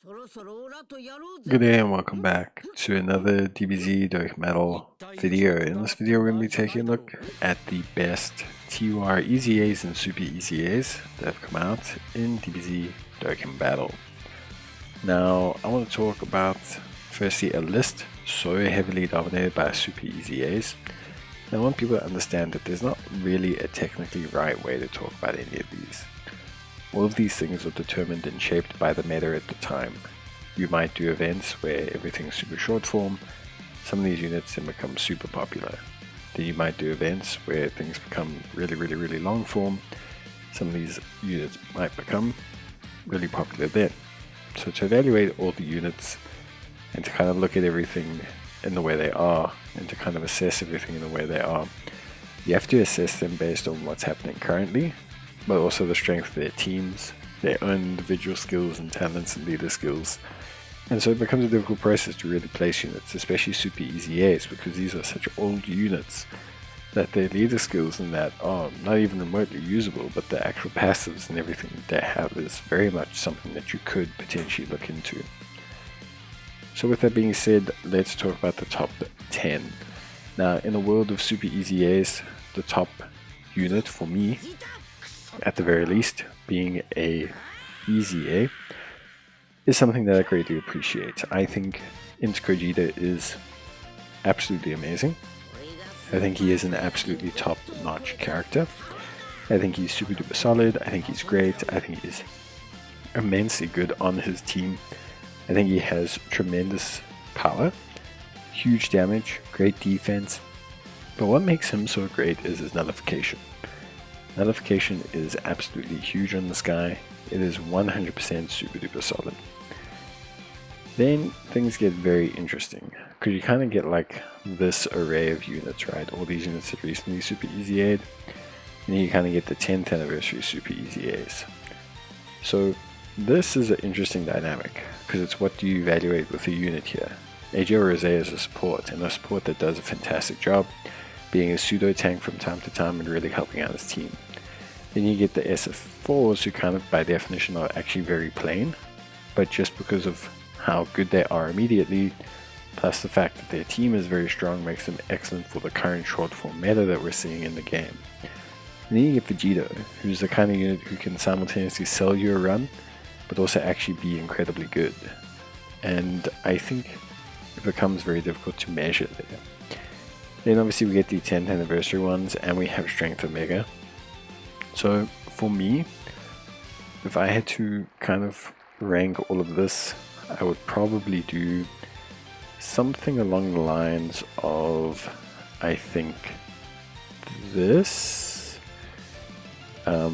Good day and welcome back to another DBZ Dokkan video. In this video we're going to be taking a look at the best TUR EZAs and Super EZAs that have come out in DBZ Dokkan Battle. Now I want to talk about firstly a list so heavily dominated by Super EZAs. I want people to understand that there's not really a technically right way to talk about any of these. All of these things are determined and shaped by the meta at the time. You might do events where everything's super short form, some of these units then become super popular. Then you might do events where things become really long form, some of these units might become really popular then. So to evaluate all the units and to kind of look at everything in the way they are and to kind of assess everything in the way they are, you have to assess them based on what's happening currently, but also the strength of their teams, their own individual skills and talents and leader skills. And so it becomes a difficult process to really place units, especially Super EZAs, because these are such old units that their leader skills and that are not even remotely usable, but the actual passives and everything that they have is very much something that you could potentially look into. So with that being said, let's talk about the top 10. Now in the world of Super EZAs, the top unit for me, at the very least, being a EZA, is something that I greatly appreciate. I think Gogeta is absolutely amazing. I think he is an absolutely top-notch character. I think he's super duper solid. I think he's great. I think he's immensely good on his team. I think he has tremendous power, huge damage, great defense. But what makes him so great is his nullification. Nullification is absolutely huge on this guy. It is 100% super duper solid. Then things get very interesting because you kind of get like this array of units, right? All these units that recently Super EZA'd, and then you kind of get the 10th anniversary Super EZAs. So this is an interesting dynamic because it's what do you evaluate with a unit here. AJ Rose is a support, and a support that does a fantastic job being a pseudo tank from time to time and really helping out his team. Then you get the SF4s who kind of by definition are actually very plain, but just because of how good they are immediately, plus the fact that their team is very strong, makes them excellent for the current short form meta that we're seeing in the game. And then you get Vegito, who's the kind of unit who can simultaneously sell you a run, but also actually be incredibly good. And I think it becomes very difficult to measure there. Then obviously we get the 10th anniversary ones, and we have Strength Omega. So for me, if I had to kind of rank all of this, I would probably do something along the lines of, I think this, I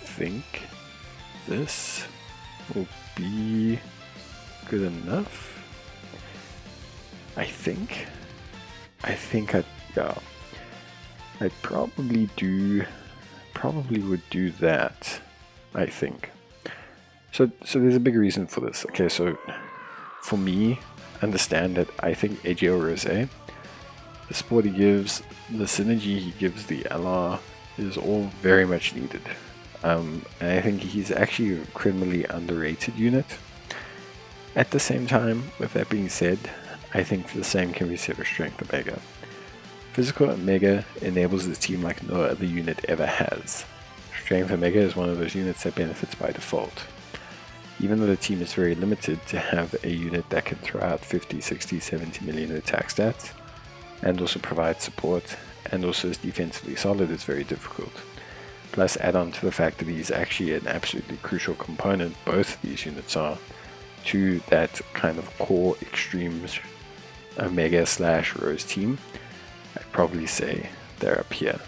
think this will be good enough. I'd probably would do that, I think. So there's a big reason for this. Okay, so for me, understand that I think AJ Rose, the support he gives, the synergy he gives the LR is all very much needed. And I think he's actually a criminally underrated unit. At the same time, with that being said, I think the same can be said for Strength Omega. Physical Omega enables his team like no other unit ever has. Strength Omega is one of those units that benefits by default. Even though the team is very limited, to have a unit that can throw out 50, 60, 70 million attack stats, and also provide support, and also is defensively solid is very difficult. Plus add on to the fact that he's actually an absolutely crucial component, both of these units are, to that kind of core Extreme Omega / Rose team. I'd probably say they're up here.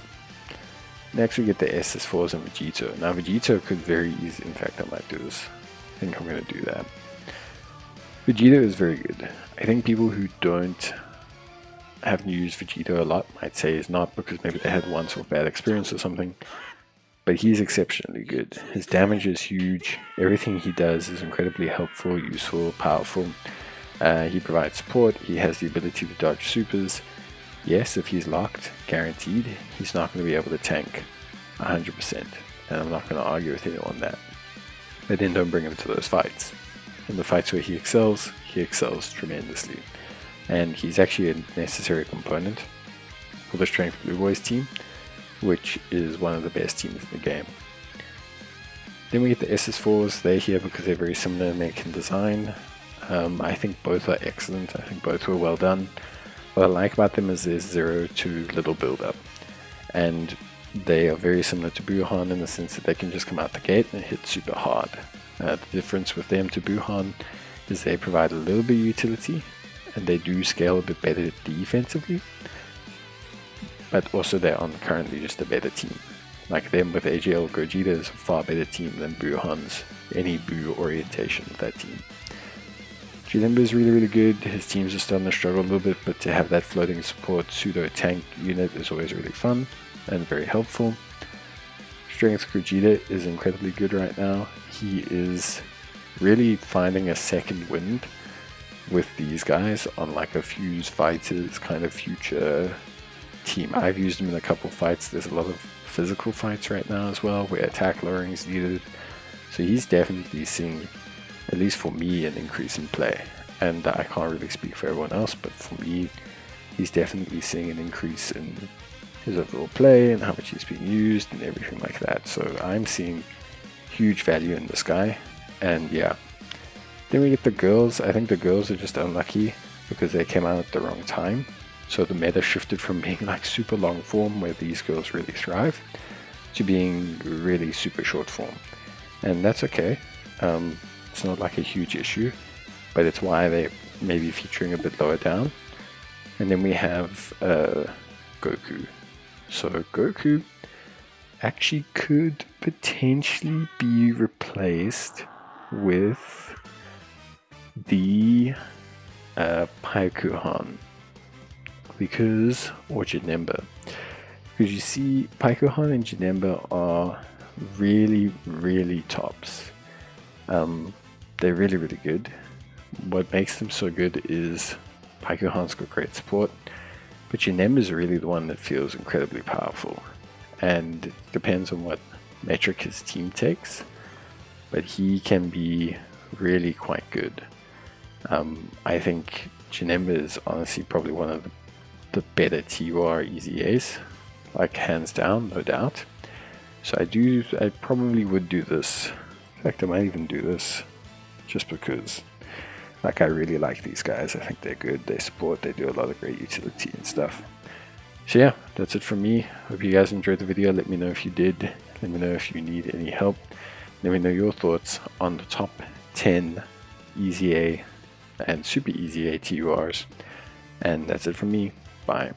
Next we get the SS4s and Vegito. Now Vegito could very easily, in fact I might do this. I think I'm going to do that. Vegito is very good. I think people who haven't used Vegito a lot might say it's not because maybe they had one sort of bad experience or something. But he's exceptionally good. His damage is huge. Everything he does is incredibly helpful, useful, powerful. He provides support. He has the ability to dodge supers. Yes, if he's locked, guaranteed, he's not going to be able to tank 100%. And I'm not going to argue with anyone on that. but then don't bring him to those fights. In the fights where he excels tremendously. And he's actually a necessary component for the Strength Blue Boys team, which is one of the best teams in the game. Then we get the SS4s. They're here because they're very similar in make and design. I think both are excellent. I think both were well done. What I like about them is there's zero to little build up, and they are very similar to Buhan in the sense that they can just come out the gate and hit super hard. The difference with them to Buhan is they provide a little bit of utility, and they do scale a bit better defensively, but also they are currently just a better team. Like them with AGL Gogeta is a far better team than Buhan's any Buu orientation of that team. Janemba is really good. His teams are starting to struggle a little bit, but to have that floating support pseudo tank unit is always really fun and very helpful. Strength Gogeta is incredibly good right now. He is really finding a second wind with these guys on like a Fuse Fighters kind of future team. I've used him in a couple fights. There's a lot of physical fights right now as well where attack lowering is needed. So he's definitely seeing, at least for me, an increase in play. And I can't really speak for everyone else, but for me, he's definitely seeing an increase in his overall play and how much he's being used and everything like that. So I'm seeing huge value in this guy. And yeah. Then we get the girls. I think the girls are just unlucky because they came out at the wrong time. So the meta shifted from being like super long form where these girls really thrive to being really super short form. And that's okay. It's not like a huge issue, but it's why they may be featuring a bit lower down. And then we have Goku. So Goku actually could potentially be replaced with the Paikuhan. Or Janemba. Because you see, Paikuhan and Janemba are really tops. They're really good. What makes them so good is Paikuhan's got great support, but Janemba is really the one that feels incredibly powerful. And it depends on what metric his team takes, but he can be really quite good. I think Janemba is honestly probably one of the better TUR EZAs, like hands down, no doubt. So I probably would do this. In fact, I might even do this just because like I really like these guys. I think they're good, they support, they do a lot of great utility and stuff. So yeah, that's it from me. Hope you guys enjoyed the video. Let me know if you did. Let me know if you need any help. Let me know your thoughts on the top 10 EZA and Super EZA TURs. And that's it from me. Bye.